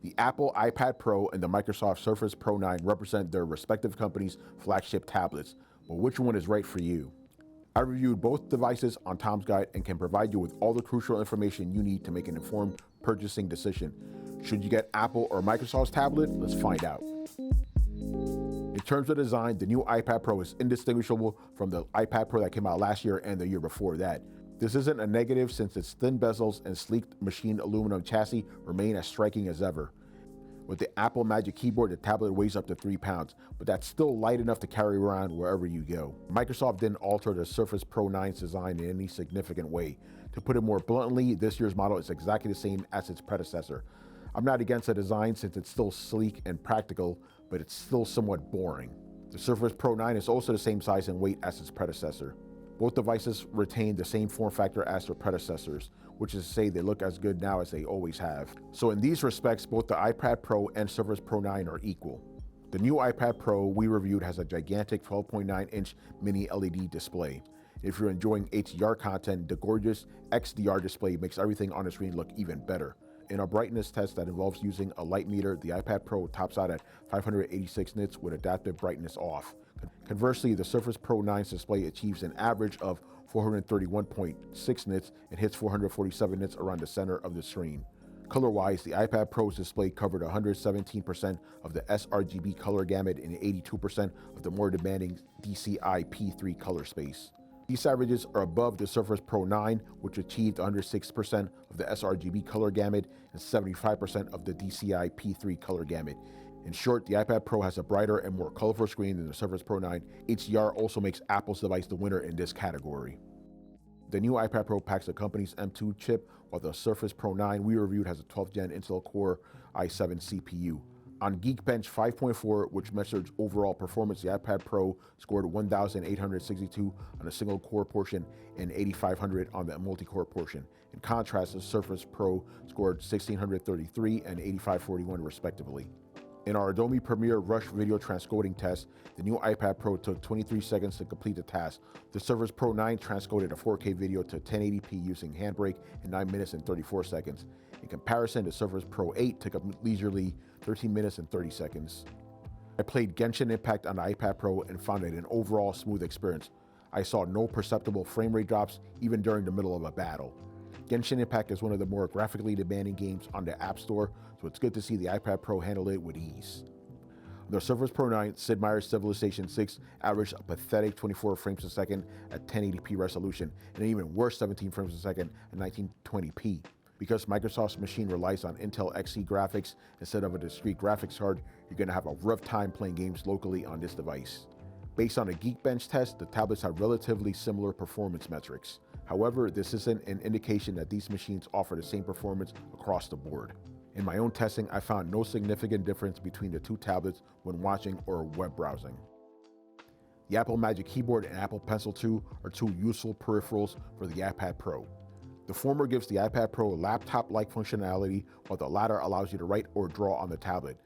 The Apple iPad Pro and the Microsoft Surface Pro 9 represent their respective companies' flagship tablets, but which one is right for you? I reviewed both devices on Tom's Guide and can provide you with all the crucial information you need to make an informed purchasing decision. Should you get Apple or Microsoft's tablet? Let's find out. In terms of design, the new iPad Pro is indistinguishable from the iPad Pro that came out last year and the year before that. This isn't a negative since its thin bezels and sleek machined aluminum chassis remain as striking as ever. With the Apple Magic Keyboard, the tablet weighs up to 3 pounds, but that's still light enough to carry around wherever you go. Microsoft didn't alter the Surface Pro 9's design in any significant way. To put it more bluntly, this year's model is exactly the same as its predecessor. I'm not against the design since it's still sleek and practical, but it's still somewhat boring. The Surface Pro 9 is also the same size and weight as its predecessor. Both devices retain the same form factor as their predecessors, which is to say they look as good now as they always have. So in these respects, both the iPad Pro and Surface Pro 9 are equal. The new iPad Pro we reviewed has a gigantic 12.9-inch mini LED display. If you're enjoying HDR content, the gorgeous XDR display makes everything on the screen look even better. In a brightness test that involves using a light meter, the iPad Pro tops out at 586 nits with adaptive brightness off. Conversely, the Surface Pro 9's display achieves an average of 431.6 nits and hits 447 nits around the center of the screen. Color-wise, the iPad Pro's display covered 117% of the sRGB color gamut and 82% of the more demanding DCI P3 color space. These averages are above the Surface Pro 9, which achieved 106% of the sRGB color gamut and 75% of the DCI P3 color gamut. In short, the iPad Pro has a brighter and more colorful screen than the Surface Pro 9. HDR also makes Apple's device the winner in this category. The new iPad Pro packs the company's M2 chip, while the Surface Pro 9 we reviewed has a 12th gen Intel Core i7 CPU. On Geekbench 5.4, which measures overall performance, the iPad Pro scored 1,862 on a single core portion and 8,500 on the multi-core portion. In contrast, the Surface Pro scored 1,633 and 8,541 respectively. In our Adobe Premiere Rush video transcoding test, the new iPad Pro took 23 seconds to complete the task. The Surface Pro 9 transcoded a 4K video to 1080p using Handbrake in 9 minutes and 34 seconds. In comparison, the Surface Pro 8 took a leisurely 13 minutes and 30 seconds. I played Genshin Impact on the iPad Pro and found it an overall smooth experience. I saw no perceptible frame rate drops even during the middle of a battle. Genshin Impact is one of the more graphically demanding games on the App Store, so it's good to see the iPad Pro handle it with ease. On the Surface Pro 9, Sid Meier's Civilization 6 averaged a pathetic 24 frames a second at 1080p resolution, and an even worse 17 frames a second at 1920p. Because Microsoft's machine relies on Intel Xe graphics instead of a discrete graphics card, you're going to have a rough time playing games locally on this device. Based on a Geekbench test, the tablets have relatively similar performance metrics. However, this isn't an indication that these machines offer the same performance across the board. In my own testing, I found no significant difference between the two tablets when watching or web browsing. The Apple Magic Keyboard and Apple Pencil 2 are two useful peripherals for the iPad Pro. The former gives the iPad Pro laptop-like functionality, while the latter allows you to write or draw on the tablet.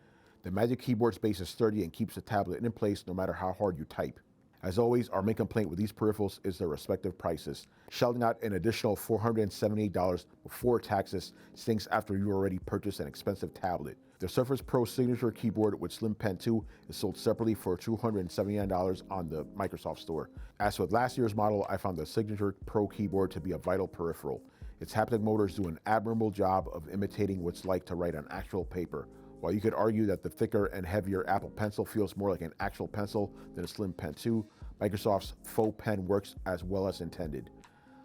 The Magic Keyboard's base is sturdy and keeps the tablet in place no matter how hard you type. As always, our main complaint with these peripherals is their respective prices. Shelling out an additional $478 before taxes stinks after you already purchased an expensive tablet. The Surface Pro Signature Keyboard with Slim Pen 2 is sold separately for $279 on the Microsoft Store. As with last year's model, I found the Signature Pro keyboard to be a vital peripheral. Its haptic motors do an admirable job of imitating what it's like to write on actual paper. While you could argue that the thicker and heavier Apple Pencil feels more like an actual pencil than a Slim Pen 2, Microsoft's faux pen works as well as intended.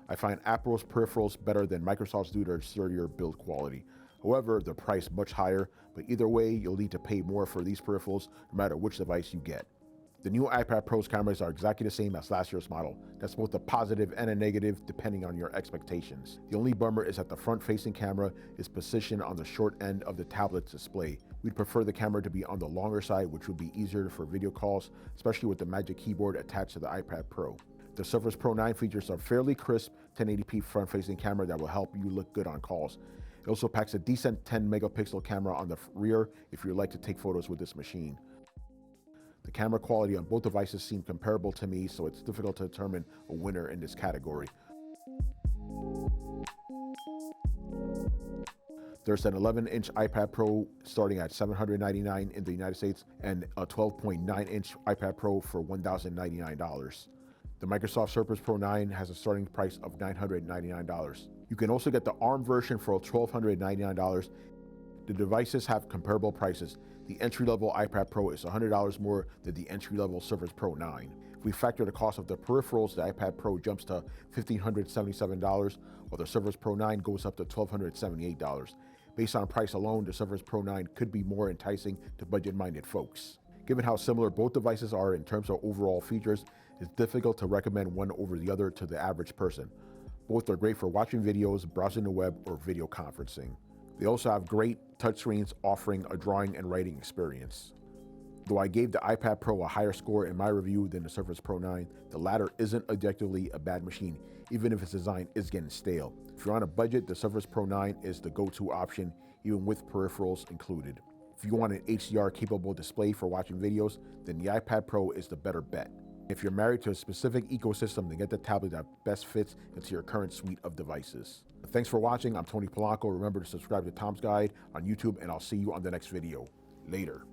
I find Apple's peripherals better than Microsoft's due to their sturdier build quality. However, the price much higher, but either way, you'll need to pay more for these peripherals no matter which device you get. The new iPad Pro's cameras are exactly the same as last year's model. That's both a positive and a negative depending on your expectations. The only bummer is that the front-facing camera is positioned on the short end of the tablet's display. We'd prefer the camera to be on the longer side, which would be easier for video calls, especially with the Magic Keyboard attached to the iPad Pro. The Surface Pro 9 features a fairly crisp 1080p front-facing camera that will help you look good on calls. It also packs a decent 10-megapixel camera on the rear if you'd like to take photos with this machine. The camera quality on both devices seem comparable to me, so it's difficult to determine a winner in this category. There's an 11-inch iPad Pro starting at $799 in the United States and a 12.9-inch iPad Pro for $1,099. The Microsoft Surface Pro 9 has a starting price of $999. You can also get the ARM version for $1,299. The devices have comparable prices. The entry-level iPad Pro is $100 more than the entry-level Surface Pro 9. If we factor the cost of the peripherals, the iPad Pro jumps to $1,577, while the Surface Pro 9 goes up to $1,278. Based on price alone, the Surface Pro 9 could be more enticing to budget-minded folks. Given how similar both devices are in terms of overall features, it's difficult to recommend one over the other to the average person. Both are great for watching videos, browsing the web, or video conferencing. They also have great touchscreens offering a drawing and writing experience. Though I gave the iPad Pro a higher score in my review than the Surface Pro 9, the latter isn't objectively a bad machine, even if its design is getting stale. If you're on a budget, the Surface Pro 9 is the go-to option, even with peripherals included. If you want an HDR-capable display for watching videos, then the iPad Pro is the better bet. If you're married to a specific ecosystem, then get the tablet that best fits into your current suite of devices. Thanks for watching. I'm Tony Polanco. Remember to subscribe to Tom's Guide on YouTube, and I'll see you on the next video. Later.